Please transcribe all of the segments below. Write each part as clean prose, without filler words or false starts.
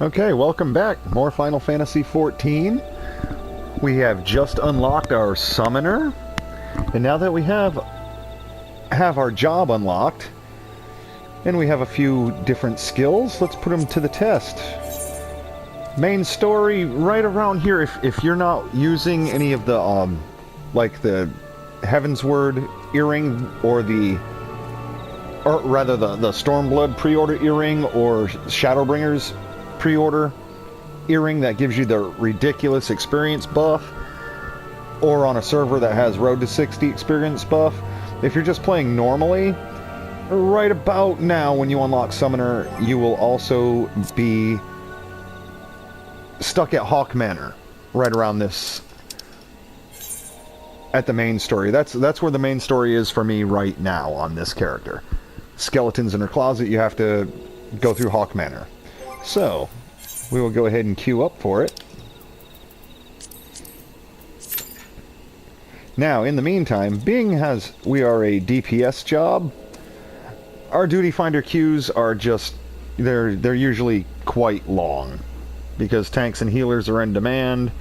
Okay, welcome back. More Final Fantasy XIV. We have just unlocked our summoner, and now that we have our job unlocked, and we have a few different skills, let's put them to the test. Main story, right around here, if you're not using any of the, like the Heavensward earring, or rather the Stormblood pre-order earring, or Shadowbringers pre-order earring that gives you the ridiculous experience buff, or on a server that has Road to 60 experience buff. If you're just playing normally, right about now when you unlock Summoner, you will also be stuck at Haukke Manor, right around this, at the main story. That's where the main story is for me right now on this character. Skeletons in her closet, you have to go through Haukke Manor. So, we will go ahead and queue up for it. Now, in the meantime, being as we are a DPS job, our duty finder queues are just, they're usually quite long, because tanks and healers are in demand,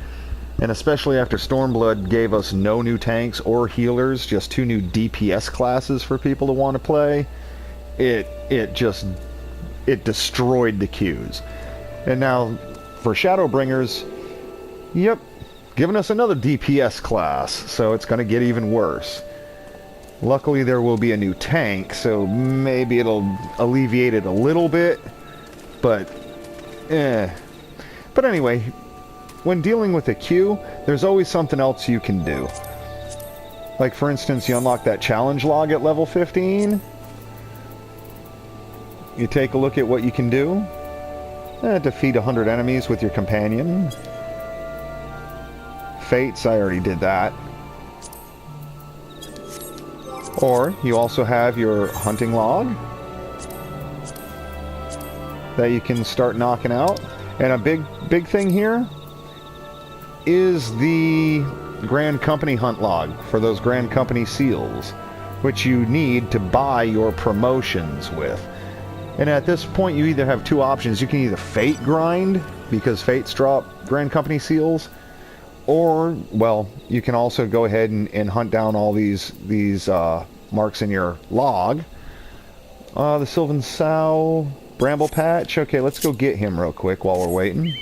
and especially after Stormblood gave us no new tanks or healers, just 2 new DPS classes for people to want to play, it destroyed the queues. And now, for Shadowbringers, yep, giving us another DPS class, so it's going to get even worse. Luckily, there will be a new tank, so maybe it'll alleviate it a little bit, but, But anyway, when dealing with a queue, there's always something else you can do. Like, for instance, you unlock that challenge log at level 15. You take a look at what you can do. Defeat 100 enemies with your companion. Fates, I already did that. Or, you also have your hunting log that you can start knocking out. And a big thing here is the Grand Company hunt log for those Grand Company seals, which you need to buy your promotions with. And at this point, you either have 2 options. You can either fate grind, because fates drop Grand Company seals, or, well, you can also go ahead and hunt down all these marks in your log. The Sylvan Sow, Bramble Patch. Okay, let's go get him real quick while we're waiting.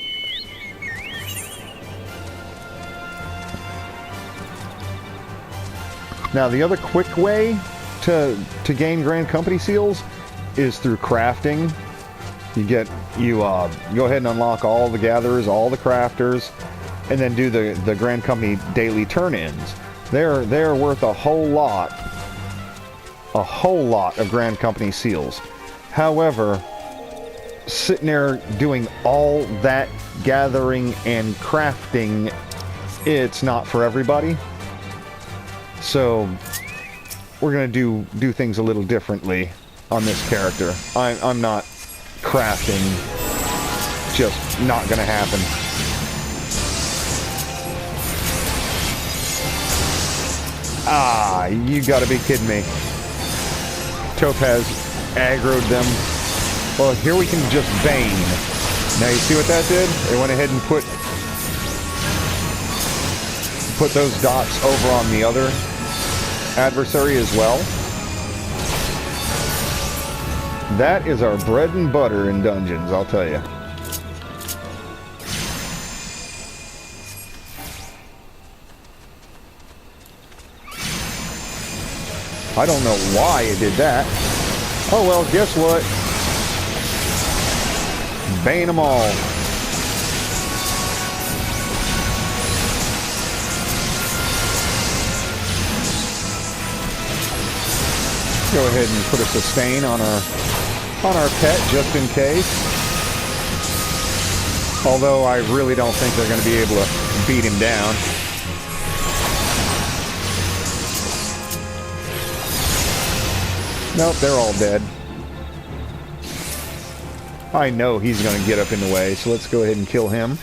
Now, the other quick way to gain Grand Company seals is through crafting. You go ahead and unlock all the gatherers, all the crafters, and then do the Grand Company daily turn-ins. They're worth a whole lot of Grand Company seals. However, sitting there doing all that gathering and crafting, it's not for everybody. So we're gonna do things a little differently on this character. I'm not crafting. Just not gonna happen. Ah, you gotta be kidding me. Topaz aggroed them. Well, here we can just Bane. Now you see what that did? They went ahead and put those dots over on the other adversary as well. That is our bread and butter in dungeons, I'll tell you. I don't know why it did that. Oh well, guess what? Bane them all. Go ahead and put a sustain on our pet just in case. Although I really don't think they're going to be able to beat him down. Nope, they're all dead. I know he's going to get up in the way, so let's go ahead and kill him.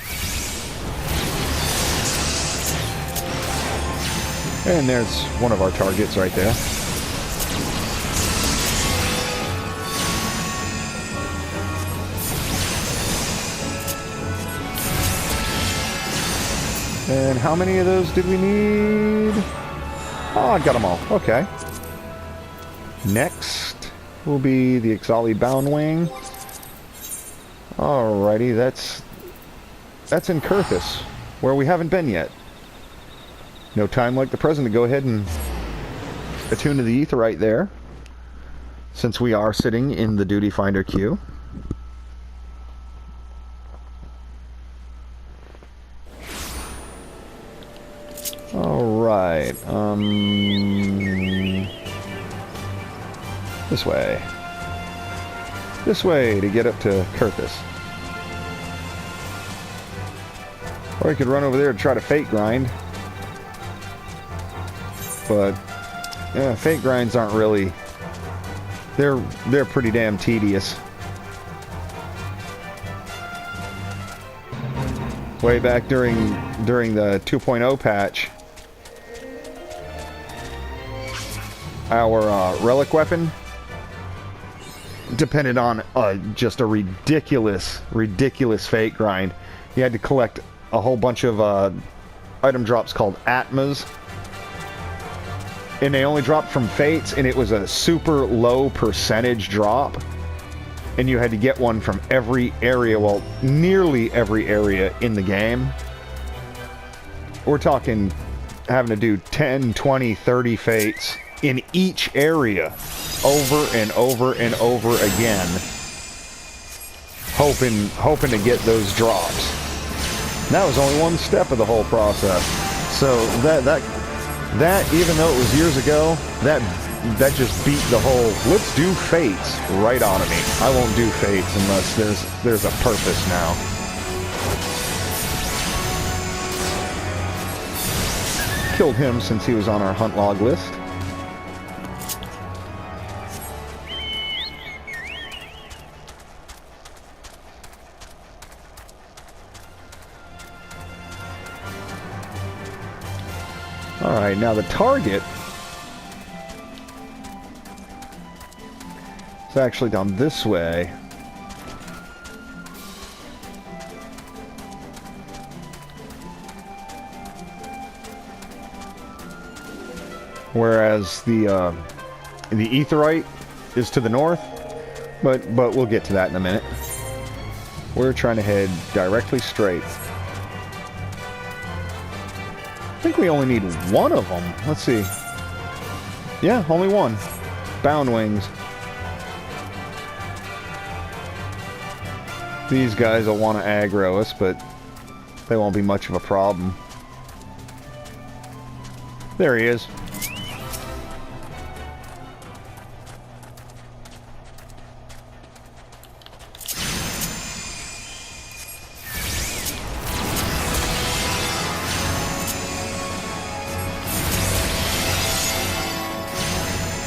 And there's one of our targets right there. And how many of those did we need? Oh, I got them all. Okay. Next will be the XIV Bound Wing. Alrighty, that's in Kurthus, where we haven't been yet. No time like the present to go ahead and attune to the Aetheryte there, since we are sitting in the Duty Finder queue. Alright, this way. This way to get up to Kurthus. Or you could run over there and try to fate grind. But, yeah, fate grinds aren't really... They're pretty damn tedious. Way back during the 2.0 patch, our relic weapon depended on just a ridiculous fate grind. You had to collect a whole bunch of item drops called Atmas, and they only dropped from fates, and it was a super low percentage drop, and you had to get one from every area, well, nearly every area in the game. We're talking having to do 10, 20, 30 fates in each area over and over and over again, hoping to get those drops. And that was only one step of the whole process. So that even though it was years ago, that just beat the whole let's do fates right out of me. I won't do fates unless there's a purpose now. Killed him since he was on our hunt log list. Alright, now the target is actually down this way. Whereas the Aetheryte is to the north, but we'll get to that in a minute. We're trying to head directly straight. I think we only need one of them. Let's see. Yeah, only one. Bound wings. These guys will want to aggro us, but they won't be much of a problem. There he is.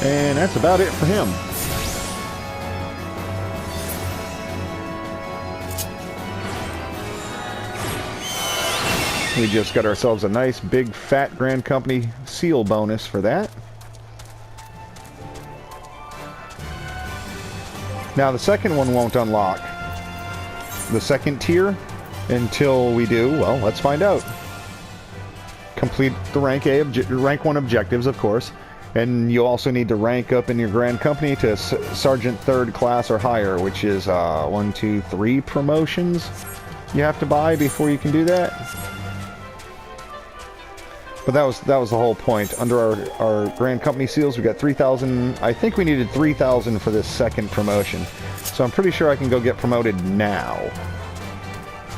And that's about it for him. We just got ourselves a nice big fat Grand Company seal bonus for that. Now the second one won't unlock the second tier until we do, well, let's find out. Complete the rank 1 objectives, of course. And you also need to rank up in your Grand Company to Sergeant 3rd class or higher, which is 1, 2, 3 promotions you have to buy before you can do that. But that was the whole point. Under our Grand Company seals, we got 3,000. I think we needed 3,000 for this second promotion. So I'm pretty sure I can go get promoted now.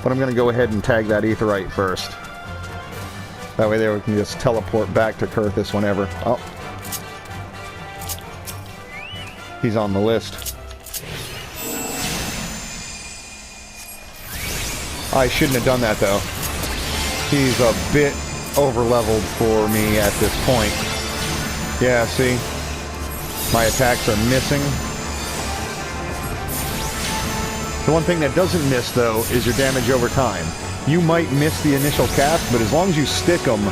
But I'm going to go ahead and tag that Aetheryte first. That way there we can just teleport back to Kurthus whenever. Oh. He's on the list. I shouldn't have done that though. He's a bit over-leveled for me at this point. Yeah, see? My attacks are missing. The one thing that doesn't miss though is your damage over time. You might miss the initial cast, but as long as you stick them,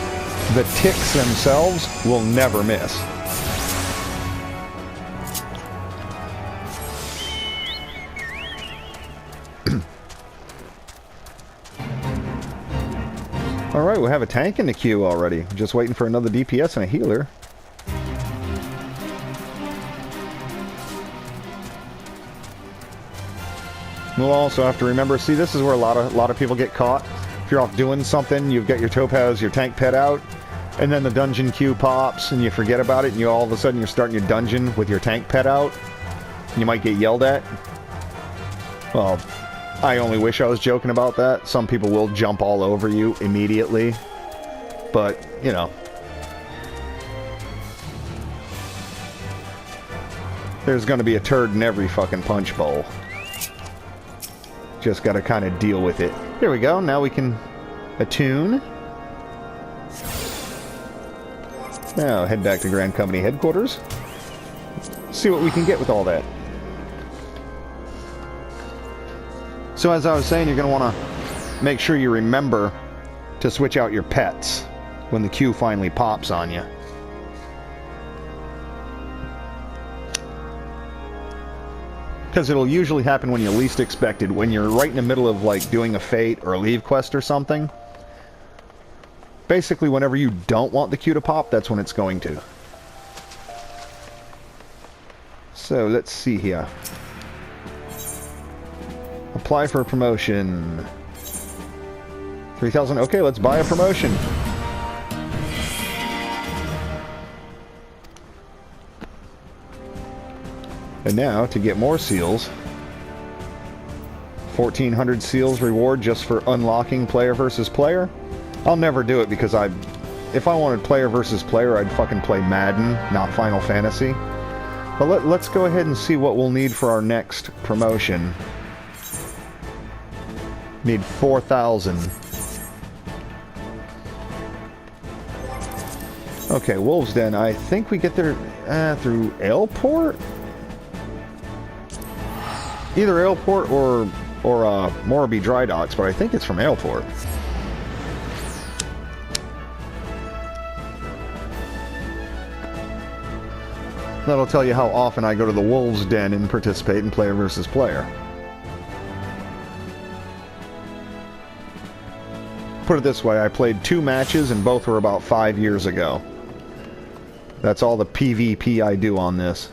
the ticks themselves will never miss. Alright, we have a tank in the queue already. Just waiting for another DPS and a healer. We'll also have to remember, see, this is where a lot of people get caught. If you're off doing something, you've got your topaz, your tank pet out, and then the dungeon queue pops, and you forget about it, and all of a sudden you're starting your dungeon with your tank pet out. And you might get yelled at. Well, I only wish I was joking about that. Some people will jump all over you immediately. But, you know. There's going to be a turd in every fucking punch bowl. Just got to kind of deal with it. There we go. Now we can attune. Now head back to Grand Company headquarters. See what we can get with all that. So as I was saying, you're going to want to make sure you remember to switch out your pets when the queue finally pops on you. Because it'll usually happen when you least expect it. When you're right in the middle of, like, doing a fate or a leave quest or something. Basically, whenever you don't want the queue to pop, that's when it's going to. So, let's see here. Apply for a promotion. 3,000. Okay, let's buy a promotion. And now, to get more seals, 1,400 seals reward just for unlocking player versus player. I'll never do it because if I wanted player versus player, I'd fucking play Madden, not Final Fantasy. But let's go ahead and see what we'll need for our next promotion. Need 4,000. Okay, Wolves Den. I think we get there through Airport? Either Airport or Morrowby Dry Docks, but I think it's from Airport. That'll tell you how often I go to the Wolves Den and participate in player versus player. Put it this way, I played 2 matches and both were about 5 years ago. That's all the PvP I do on this.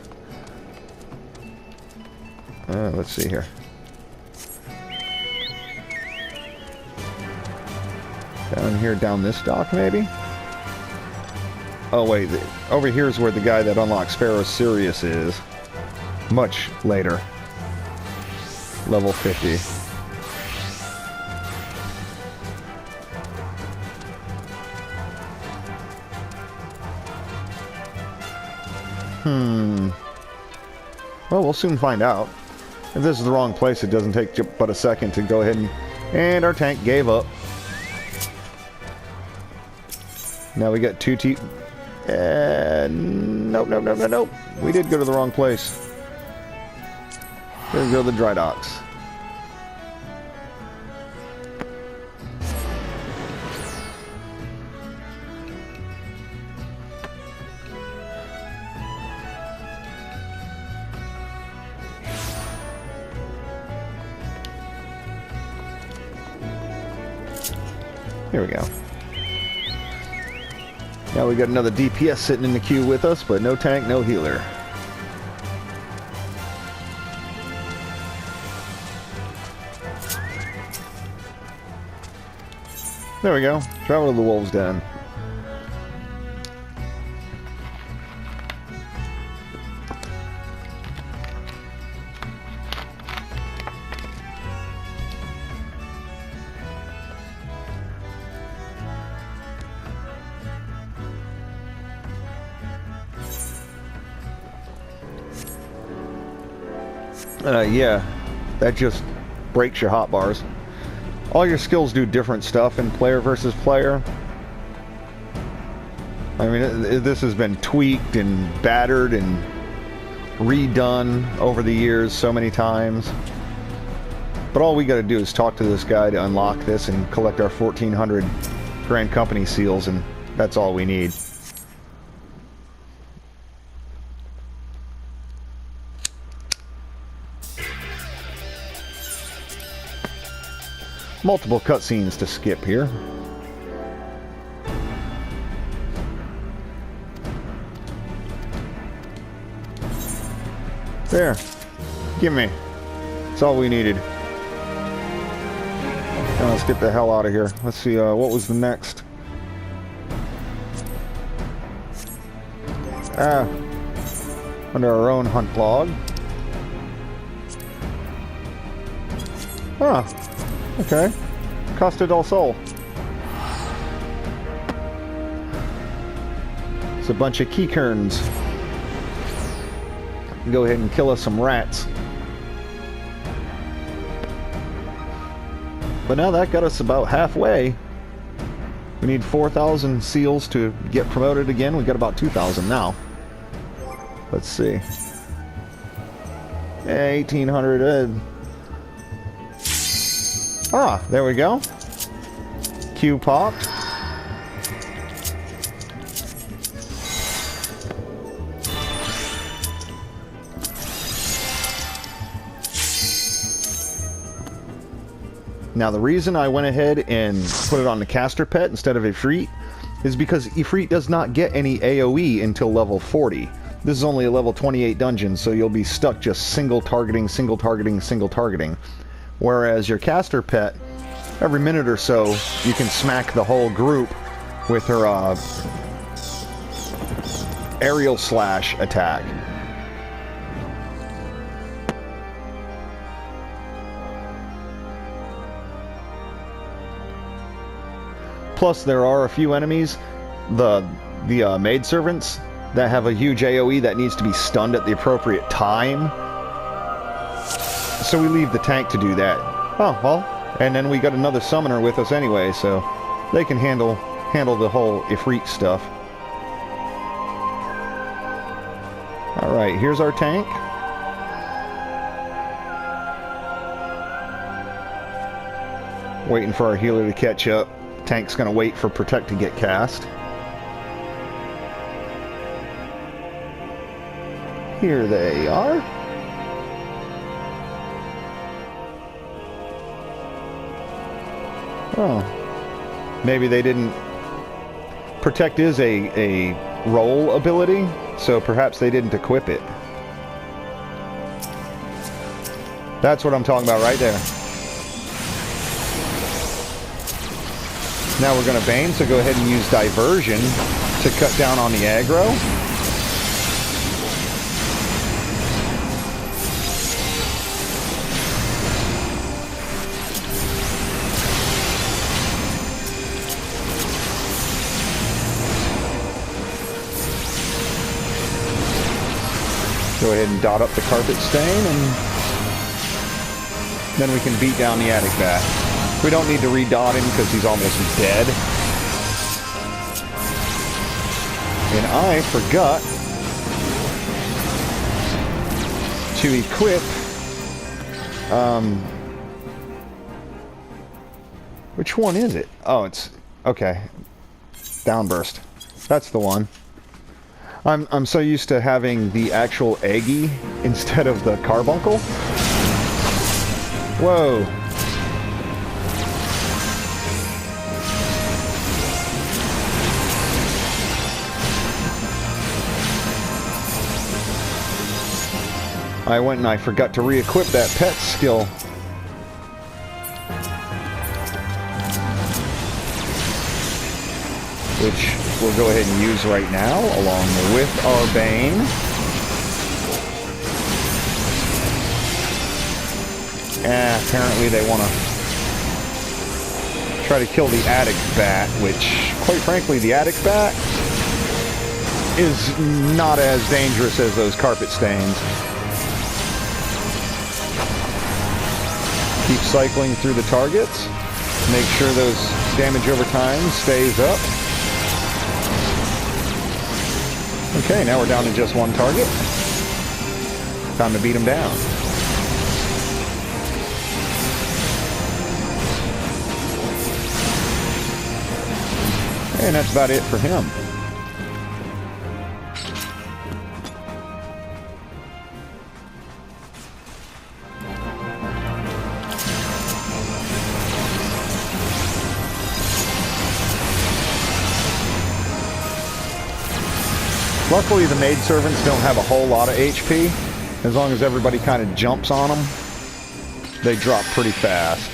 Let's see here. Down here, down this dock, maybe? Oh, wait. Over here is where the guy that unlocks Pharaoh Sirius is. Much later. Level 50. Well, we'll soon find out. If this is the wrong place, it doesn't take but a second to go ahead and our tank gave up. Now we got 2 nope. We did go to the wrong place. There we go, the dry docks. Here we go. Now we got another DPS sitting in the queue with us, but no tank, no healer. There we go. Travel to the Wolves Den. Yeah, that just breaks your hotbars. All your skills do different stuff in player versus player. I mean, this has been tweaked and battered and redone over the years so many times. But all we got to do is talk to this guy to unlock this and collect our 1,400 Grand Company seals, and that's all we need. Multiple cutscenes to skip here. There. Give me. That's all we needed. Now let's get the hell out of here. Let's see, what was the next? Under our own hunt log. Ah, okay. Costa del Sol. It's a bunch of keykerns. Go ahead and kill us some rats. But now that got us about halfway. We need 4,000 seals to get promoted again. We got about 2,000 now. Let's see. 1,800. Ah, there we go. Q popped. Now the reason I went ahead and put it on the caster pet instead of Ifrit is because Ifrit does not get any AoE until level 40. This is only a level 28 dungeon, so you'll be stuck just single targeting, single targeting, single targeting. Whereas your caster pet, every minute or so, you can smack the whole group with her aerial slash attack. Plus, there are a few enemies, the maidservants, that have a huge AoE that needs to be stunned at the appropriate time. So we leave the tank to do that. Oh, well, and then we got another summoner with us anyway, so they can handle the whole Ifrit stuff. Alright, here's our tank. Waiting for our healer to catch up. Tank's gonna wait for Protect to get cast. Here they are. Oh. Maybe they didn't... Protect is a roll ability, so perhaps they didn't equip it. That's what I'm talking about right there. Now we're going to Bane, so go ahead and use Diversion to cut down on the aggro. Go ahead and dot up the carpet stain, and then we can beat down the attic bat. We don't need to re-dot him because he's almost dead. And I forgot to equip which one is it? Oh, it's okay. Downburst. That's the one. I'm so used to having the actual Aggie instead of the carbuncle. Whoa. I went and I forgot to re-equip that pet skill. Which we'll go ahead and use right now, along with our Bane. Apparently they want to try to kill the attic bat, which, quite frankly, the attic bat is not as dangerous as those carpet stains. Keep cycling through the targets. Make sure those damage over time stays up. Okay, now we're down to just one target. Time to beat him down. And that's about it for him. Luckily, the maidservants don't have a whole lot of HP, As long as everybody kind of jumps on them, they drop pretty fast.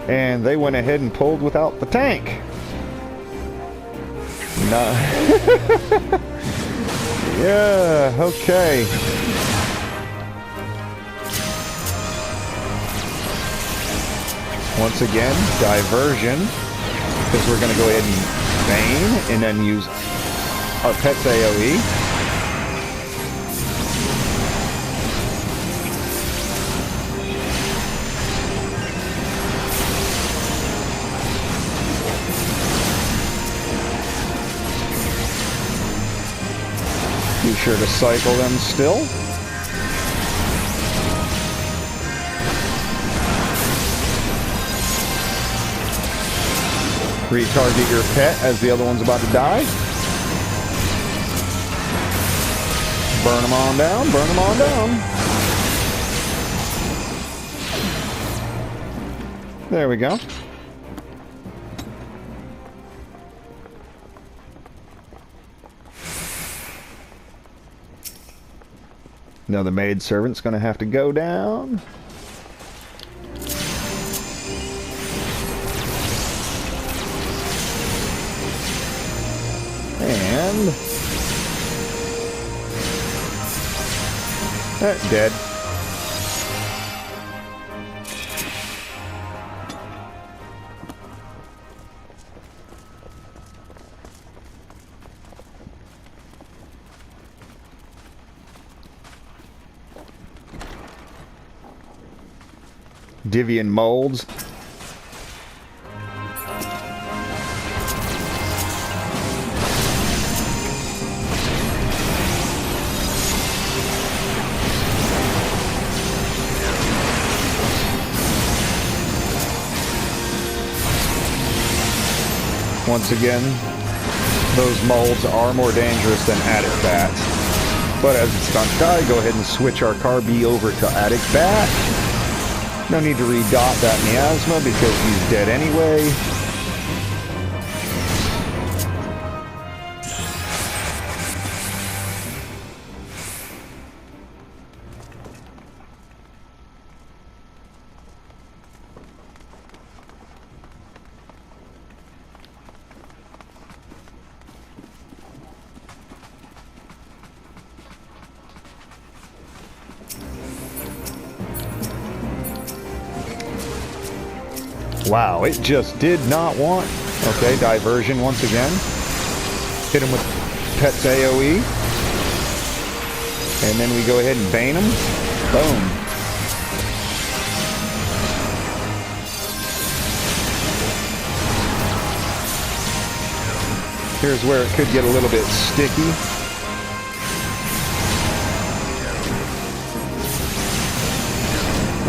And they went ahead and pulled without the tank. No. Yeah, okay. Once again, diversion, because we're going to go ahead and bane and then use our pet's AoE. Be sure to cycle them still. Retarget your pet as the other one's about to die. Burn them on down, burn them on down. There we go. Now the maid servant's going to have to go down. And dead. Divian molds. Once again, those molds are more dangerous than attic bats. But as it's done die, go ahead and switch our Carby over to attic bat. No need to redot that miasma because he's dead anyway. Wow, it just did not want... Okay, diversion once again. Hit him with Pet's AoE. And then we go ahead and bane him. Boom. Here's where it could get a little bit sticky.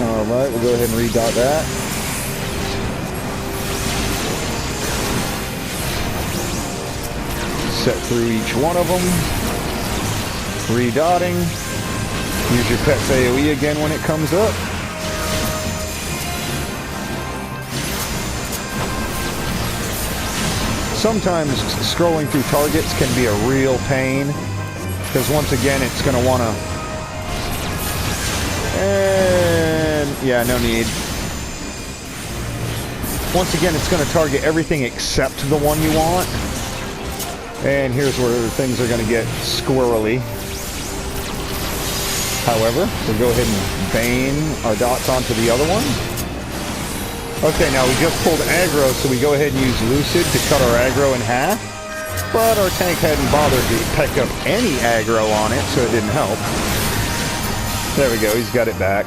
Alright, we'll go ahead and redot that. Set through each one of them. Redotting. Use your pet's AoE again when it comes up. Sometimes scrolling through targets can be a real pain, because once again it's going to want to... And yeah, no need. Once again it's going to target everything except the one you want. And here's where things are going to get squirrely. However, we'll go ahead and bane our dots onto the other one. Okay, now we just pulled aggro, so we go ahead and use Lucid to cut our aggro in half. But our tank hadn't bothered to pick up any aggro on it, so it didn't help. There we go, he's got it back.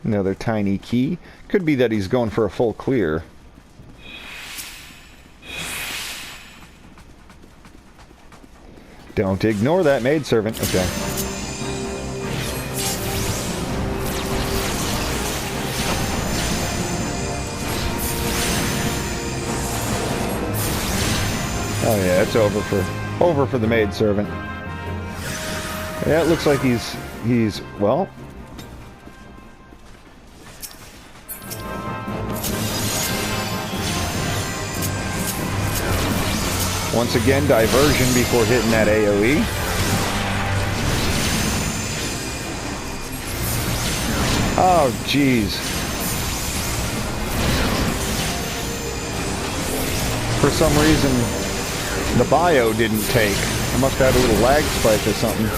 Another tiny key. Could be that he's going for a full clear. Don't ignore that maidservant. Okay. Oh yeah, it's over for the maidservant. Yeah, it looks like he's well. Once again, diversion before hitting that AoE. Oh, jeez. For some reason, the bio didn't take. I must have had a little lag spike or something.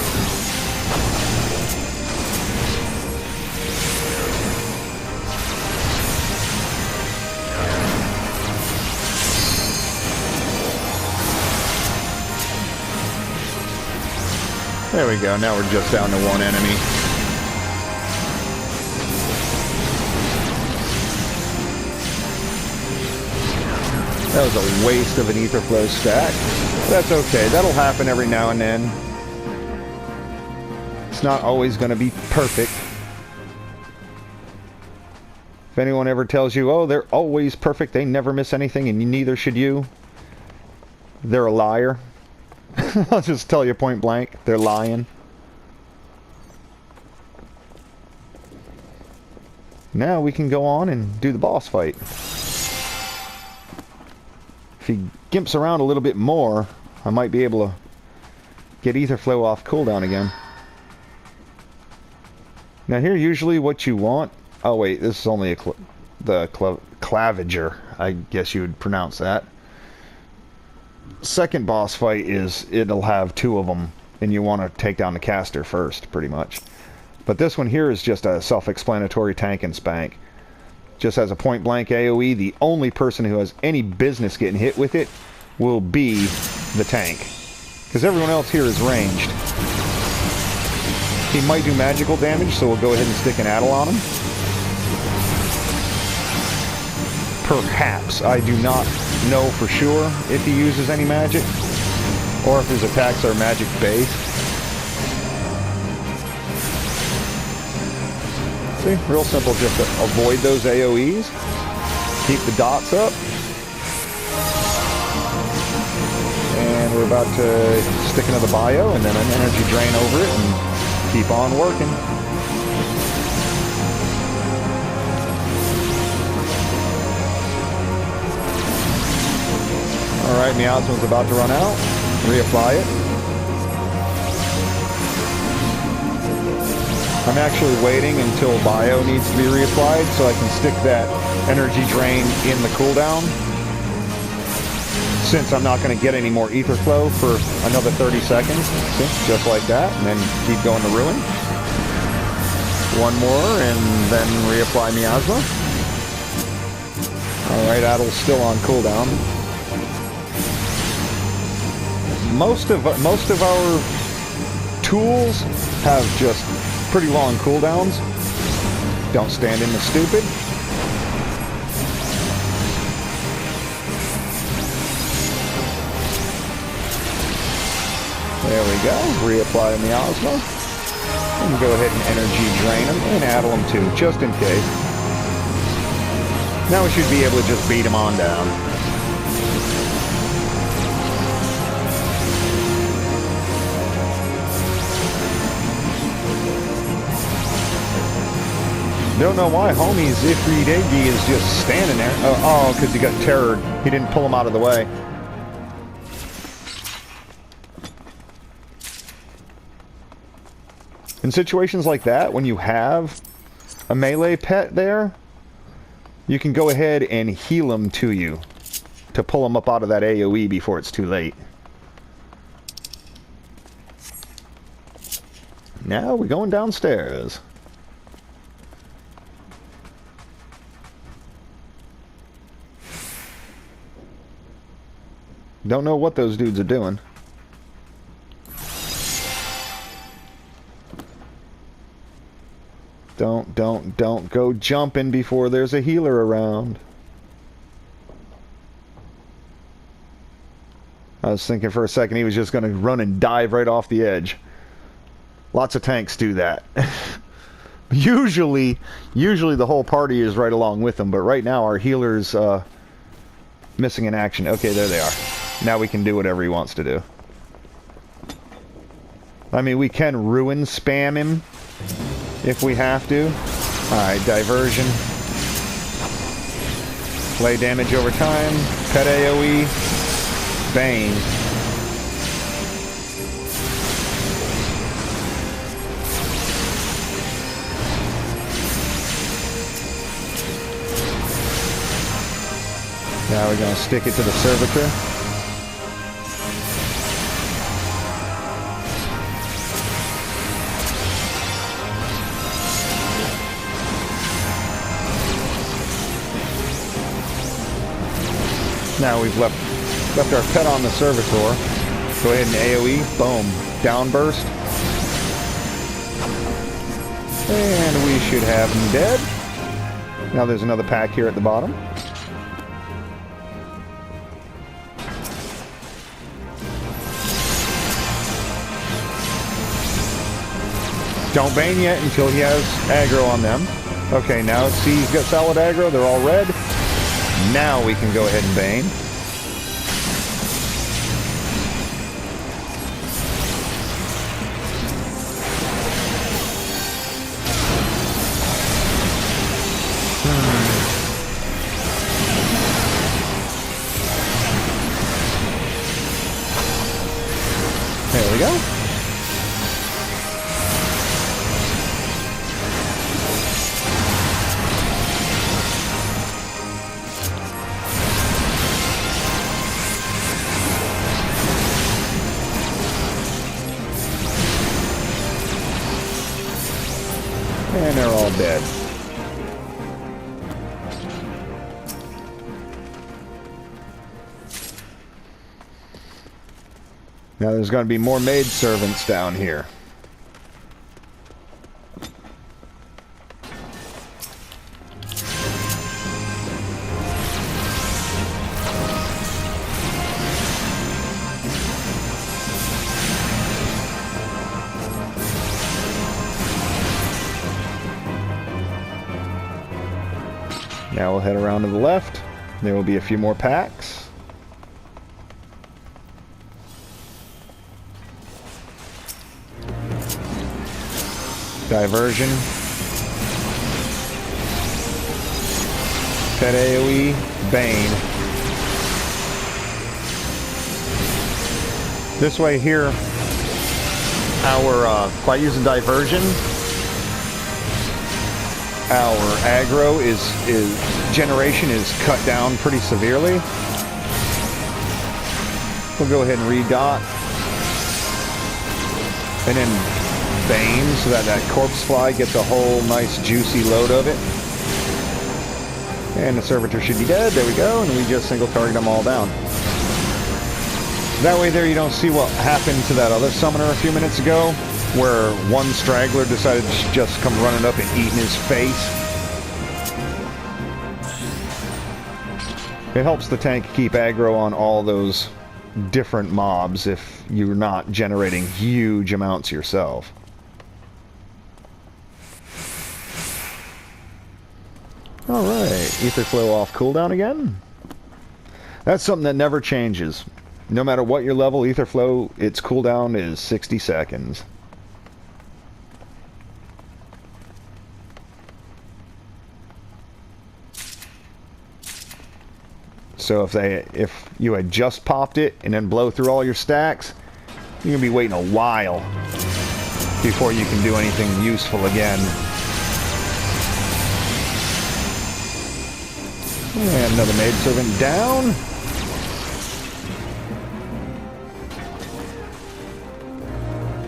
There we go, now we're just down to one enemy. That was a waste of an ether flow stack. That's okay, that'll happen every now and then. It's not always going to be perfect. If anyone ever tells you, oh, they're always perfect, they never miss anything, and neither should you, they're a liar. I'll just tell you point blank, they're lying. Now we can go on and do the boss fight. If he gimps around a little bit more, I might be able to get ether flow off cooldown again. Now here, usually what you want... Oh wait, this is only the claviger, I guess you would pronounce that. Second boss fight is, it'll have two of them, and you want to take down the caster first, pretty much. But this one here is just a self-explanatory tank and spank. Just has a point-blank AoE. The only person who has any business getting hit with it will be the tank, because everyone else here is ranged. He might do magical damage, so we'll go ahead and stick an addle on him. Perhaps. I do not know for sure if he uses any magic, or if his attacks are magic-based. See? Real simple, just to avoid those AoEs. Keep the dots up. And we're about to stick another bio, and then an energy drain over it, and keep on working. Alright, Miasma's about to run out. Reapply it. I'm actually waiting until bio needs to be reapplied so I can stick that energy drain in the cooldown, since I'm not going to get any more ether flow for another 30 seconds. See? Just like that, and then keep going to ruin. One more, and then reapply Miasma. Alright, Addle's still on cooldown. Most of our tools have just pretty long cooldowns. Don't stand in the stupid. There we go. Reapply Miasma. And go ahead and energy drain him and addle him too, just in case. Now we should be able to just beat him on down. Don't know why homie's Ifrit Iggy is just standing there. Oh, because he got terrored. He didn't pull him out of the way. In situations like that, when you have a melee pet there, you can go ahead and heal him to you to pull him up out of that AoE before it's too late. Now we're going downstairs. Don't know what those dudes are doing. Don't go jumping before there's a healer around. I was thinking for a second he was just going to run and dive right off the edge. Lots of tanks do that. Usually the whole party is right along with them, but right now our healer's missing in action. Okay, there they are. Now we can do whatever he wants to do. I mean, we can ruin spam him if we have to. Alright, diversion. Play damage over time. Cut AoE. Bane. Now we're going to stick it to the servitor. Now we've left our pet on the servitor. Go ahead and AoE. Boom. Downburst. And we should have him dead. Now there's another pack here at the bottom. Don't bane yet until he has aggro on them. Okay, now see he's got solid aggro. They're all red. Now we can go ahead and bane. There we go. And they're all dead. Now there's going to be more maid servants down here. Now we'll head around to the left. There will be a few more packs. Diversion. Pet AoE. Bane. This way here, by using diversion, our aggro generation is cut down pretty severely. We'll go ahead and redot. And then bane so that corpse fly gets a whole nice juicy load of it. And the servitor should be dead. There we go. And we just single target them all down. That way there you don't see what happened to that other summoner a few minutes ago, where one straggler decided to just come running up and eat in his face. It helps the tank keep aggro on all those different mobs if you're not generating huge amounts yourself. Alright, ether flow off cooldown again. That's something that never changes. No matter what your level, ether flow, its cooldown is 60 seconds. So if you had just popped it and then blow through all your stacks, you're going to be waiting a while before you can do anything useful again. And another maidservant down.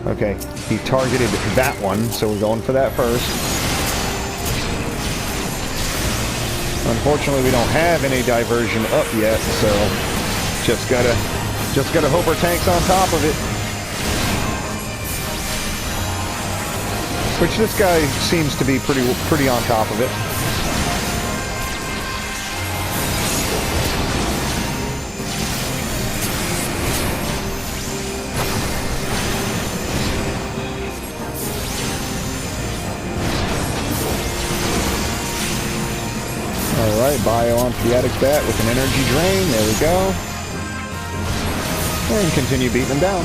Okay, he targeted that one, so we're going for that first. Unfortunately, we don't have any diversion up yet, so just gotta hope our tank's on top of it. Which this guy seems to be pretty on top of it. Alright, bio onto the Attic Bat with an energy drain. There we go. And continue beating them down.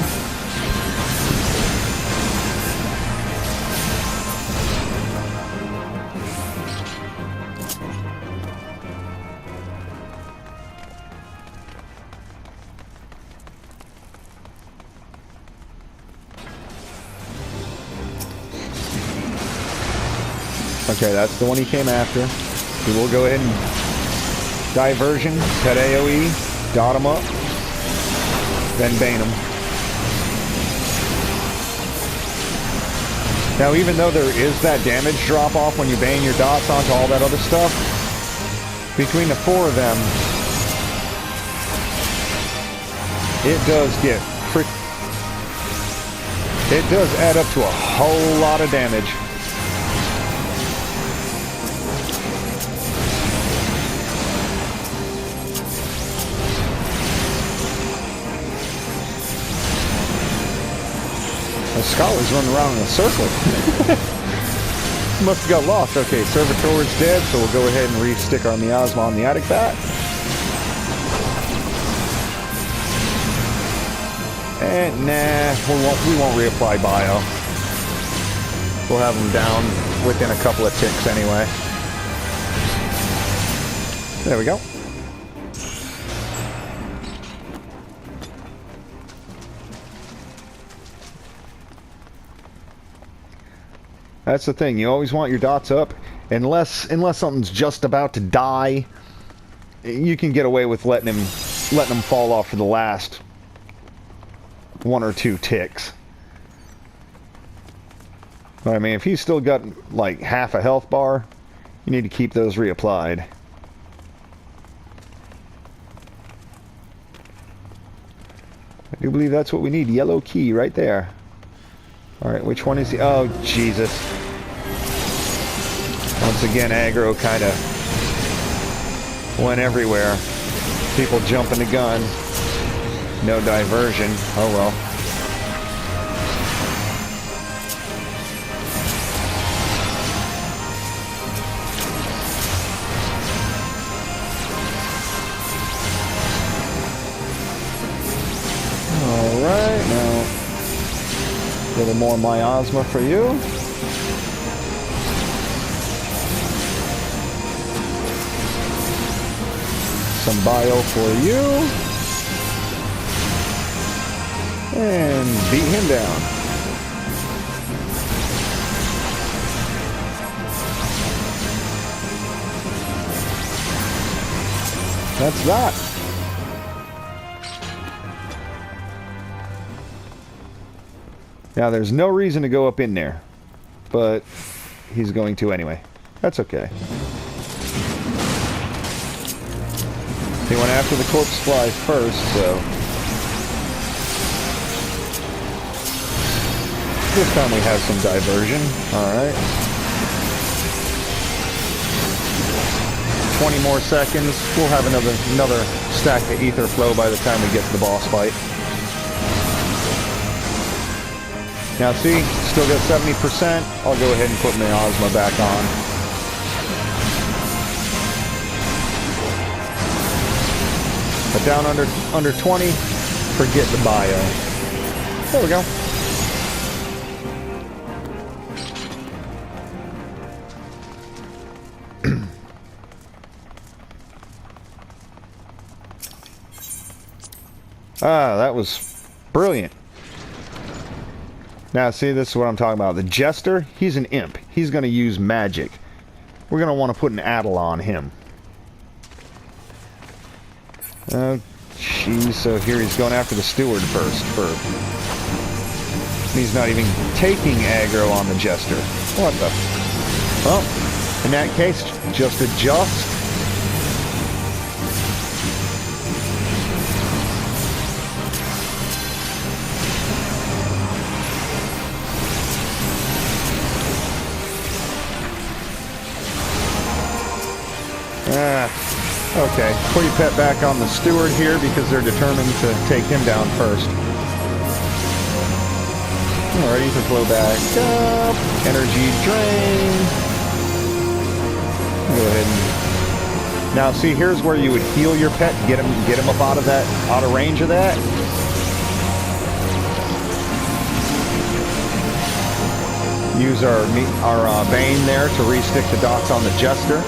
Okay, that's the one he came after. We will go ahead and diversion, pet AoE, dot him up, then bane him. Now, even though there is that damage drop off when you bane your dots onto all that other stuff, between the four of them, it does get pretty... It does add up to a whole lot of damage. The scholar's running around in a circle. Must have got lost. Okay, Servitor is dead, so we'll go ahead and re-stick our miasma on the attic bat. And nah, we won't reapply bio. We'll have them down within a couple of ticks anyway. There we go. That's the thing. You always want your dots up, unless something's just about to die. You can get away with letting him fall off for the last 1 or 2 ticks. But I mean, if he's still got like half a health bar, you need to keep those reapplied. I do believe that's what we need. Yellow key right there. Alright, which one is he? Oh, Jesus. Once again, aggro kind of went everywhere. People jumping the gun. No diversion. Oh well. Alright, now a little more miasma for you. Some bio for you. And beat him down. That's that. Now, there's no reason to go up in there, but he's going to anyway. That's okay. He went after the corpse fly first, so... This time we have some diversion. Alright. 20 more seconds. We'll have another stack of ether flow by the time we get to the boss fight. Now see, still got 70%. I'll go ahead and put miasma back on. But down under 20, forget the bio. There we go. Ah, that was brilliant. Now, see, this is what I'm talking about. The Jester, he's an imp. He's going to use magic. We're going to want to put an Addle on him. Oh, jeez. So here he's going after the Steward first. He's not even taking aggro on the Jester. What the? Well, in that case, just adjust. Okay. Put your pet back on the Steward here because they're determined to take him down first. Alright, ether flow back up. Energy drain. Go ahead and... Now see, here's where you would heal your pet, get him up out of range of that. Use our Bane there to re-stick the dots on the Jester.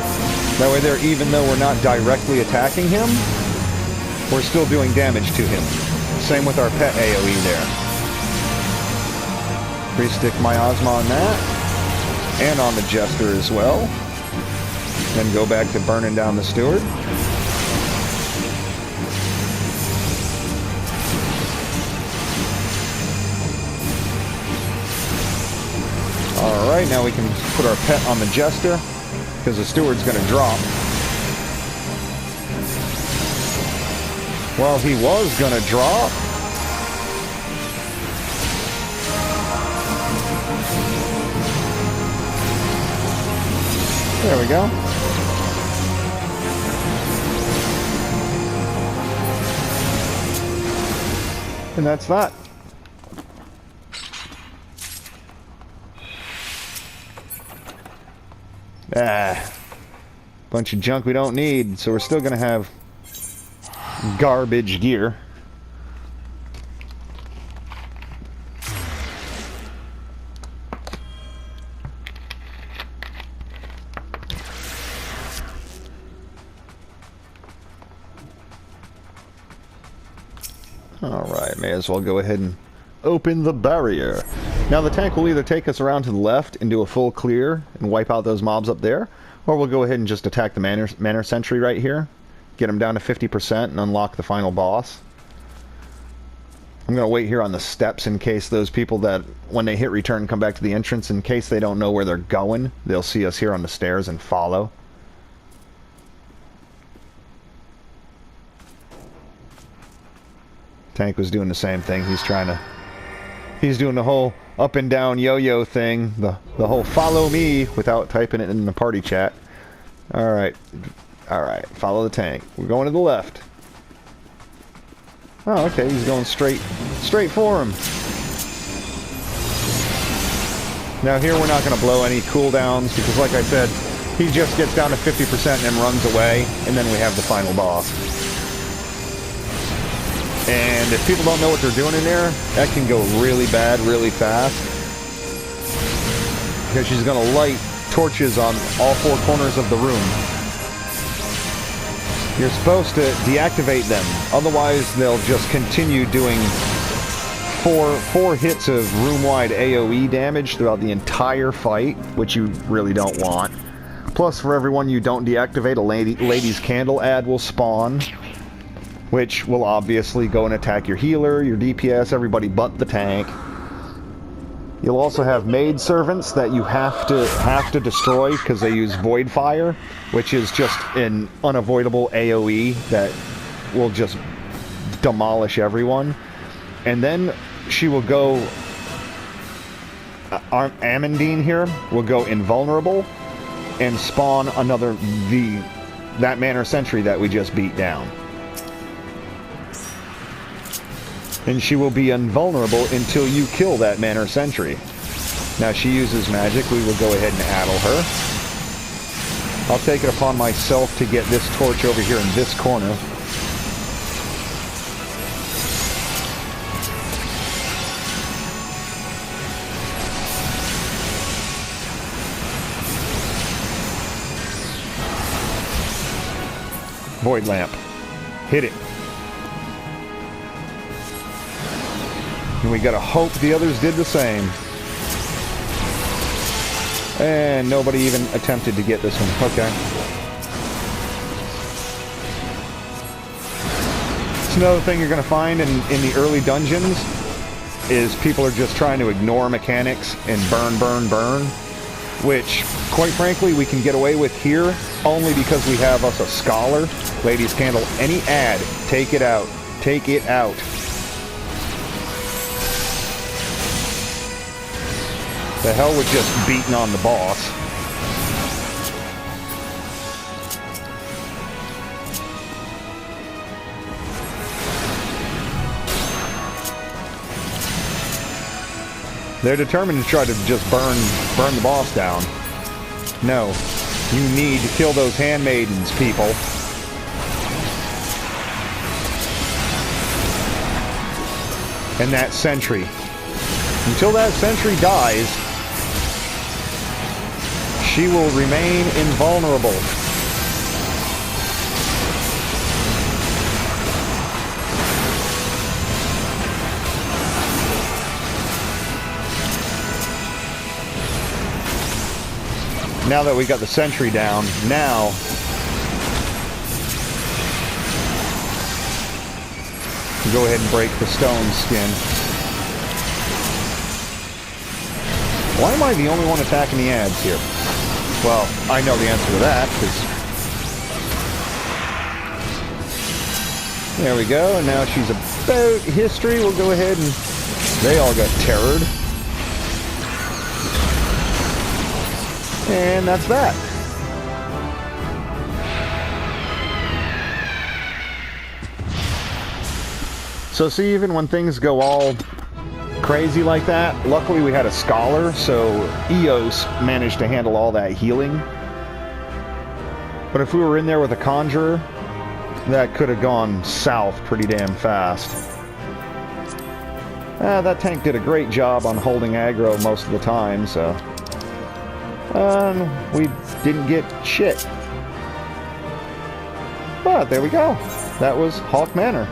That way there, even though we're not directly attacking him, we're still doing damage to him. Same with our pet AoE there. Re-stick miasma on that. and on the Jester as well. Then go back to burning down the Steward. Alright, now we can put our pet on the Jester, because the Steward's going to drop. Well, he was going to drop. There we go. And that's that. Bunch of junk we don't need, so we're still gonna have garbage gear. Alright, may as well go ahead and open the barrier. Now the tank will either take us around to the left and do a full clear and wipe out those mobs up there, or we'll go ahead and just attack the Manor sentry right here, get him down to 50% and unlock the final boss. I'm going to wait here on the steps in case those people that, when they hit return, come back to the entrance, in case they don't know where they're going, they'll see us here on the stairs and follow. Tank was doing the same thing. He's doing the whole up and down yo-yo thing, the whole follow me without typing it in the party chat. Alright, follow the tank. We're going to the left. Oh, okay, he's going straight for him. Now here we're not going to blow any cooldowns because, like I said, he just gets down to 50% and then runs away, and then we have the final boss. And if people don't know what they're doing in there, that can go really bad, really fast. Because she's going to light torches on all four corners of the room. You're supposed to deactivate them, otherwise they'll just continue doing four hits of room-wide AoE damage throughout the entire fight, which you really don't want. Plus, for everyone you don't deactivate, a lady's candle ad will spawn, which will obviously go and attack your healer, your DPS, everybody but the tank. You'll also have maid servants that you have to destroy because they use void fire, which is just an unavoidable AoE that will just demolish everyone. And then she will go, Amandine here will go invulnerable and spawn that Manor sentry that we just beat down. And she will be invulnerable until you kill that Manor sentry. Now she uses magic, we will go ahead and addle her. I'll take it upon myself to get this torch over here in this corner. Void lamp. Hit it. And we gotta hope the others did the same. And nobody even attempted to get this one. Okay. It's another thing you're gonna find in the early dungeons is people are just trying to ignore mechanics and burn, which, quite frankly, we can get away with here only because we have us a scholar. Ladies Candle, any ad, take it out. Take it out. The hell with just beating on the boss. They're determined to try to just burn the boss down. No. You need to kill those handmaidens, people. And that sentry. Until that sentry dies, she will remain invulnerable. now that we got the sentry down, now go ahead and break the stone skin. Why am I the only one attacking the ads here? Well, I know the answer to that, because... There we go, and now she's about history. We'll go ahead and... They all got terrored. And that's that. So see, even when things go all crazy like that, luckily we had a scholar, so Eos managed to handle all that healing. But if we were in there with a conjurer, that could have gone south pretty damn fast. That tank did a great job on holding aggro most of the time, so... we didn't get shit. But there we go. That was Haukke Manor.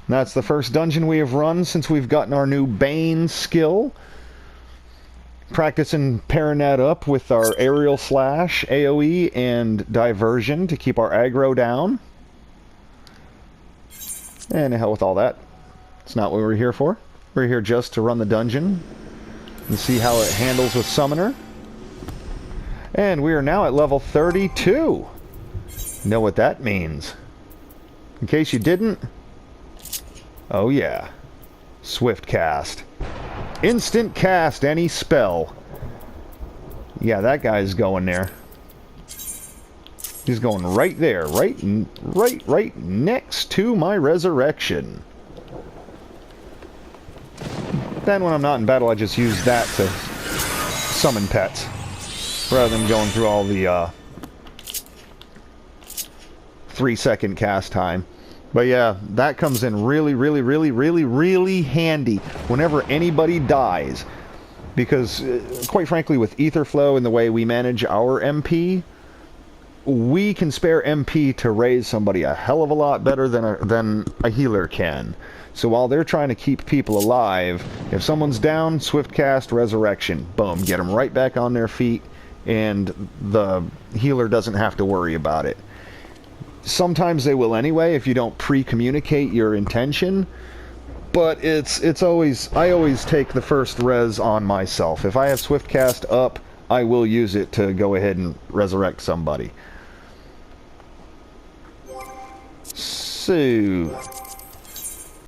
That's the first dungeon we have run since we've gotten our new Bane skill. Practicing pairing that up with our aerial slash, AoE, and diversion to keep our aggro down. And to hell with all that. It's not what we're here for. We're here just to run the dungeon and see how it handles with Summoner. And we are now at level 32. Know what that means? In case you didn't... Oh yeah. Swift cast. Instant cast any spell. Yeah, that guy's going there. He's going right there. Right next to my resurrection. Then when I'm not in battle, I just use that to summon pets. Rather than going through all the 3-second cast time. But yeah, that comes in really handy whenever anybody dies. Because, quite frankly, with ether flow and the way we manage our MP, we can spare MP to raise somebody a hell of a lot better than a healer can. So while they're trying to keep people alive, if someone's down, swift cast, resurrection. Boom, get them right back on their feet, and the healer doesn't have to worry about it. Sometimes they will anyway if you don't pre-communicate your intention, but I always take the first res on myself. If I have swift cast up, I will use it to go ahead and resurrect somebody. So